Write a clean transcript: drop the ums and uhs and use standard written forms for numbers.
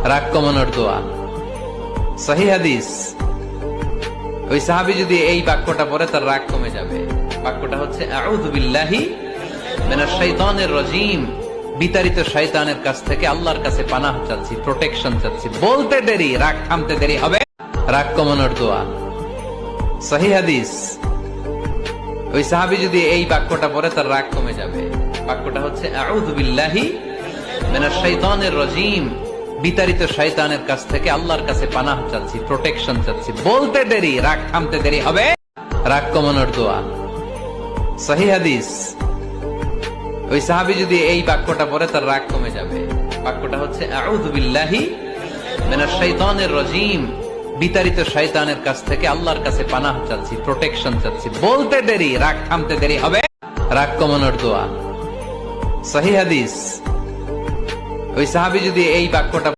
রাগ কমানোর দোয়া। সহিহ হাদিস। ওই সাহাবী যদি এই বাক্যটা পড়ে তার রাগ কমে যাবে। বাক্যটা হচ্ছে আউযু বিল্লাহি মিনাশ শাইতানির রাজীম। বিতাড়িত শয়তানের কাছ থেকে আল্লাহর কাছে পানাহ চাচ্ছি, প্রোটেকশন চাচ্ছি। বলতে দেরি, রাগ থামতে দেরি হবে। রাগ কমানোর দোয়া। সহিহ হাদিস। ওই সাহাবী যদি এই বাক্যটা পড়ে তার রাগ কমে যাবে। বাক্যটা হচ্ছে আউযু বিল্লাহি মিনাশ শাইতানির রাজীম। বিতাড়িত শয়তানের কাছ থেকে আল্লাহর কাছে পানাহ চাচ্ছি, প্রোটেকশন চাচ্ছি। বলতে দেরি, রাগ থামতে দেরি হবে। রাগ কমানোর দোয়া। সহিহ হাদিস। ওই সাহাবী যদি এই বাক্যটা পড়ে তার রাগ কমে যাবে। বাক্যটা হচ্ছে আউযু বিল্লাহি মিনাশ শাইতানির রাজীম। বিতাড়িত শয়তানের কাছ থেকে আল্লাহর কাছে পানাহ চাচ্ছি, প্রোটেকশন চাচ্ছি। বলতে দেরি, রাগ থামতে দেরি হবে। রাগ কমানোর দোয়া। সহিহ হাদিস। ওই সাহাবী যদি এই বাক্যটা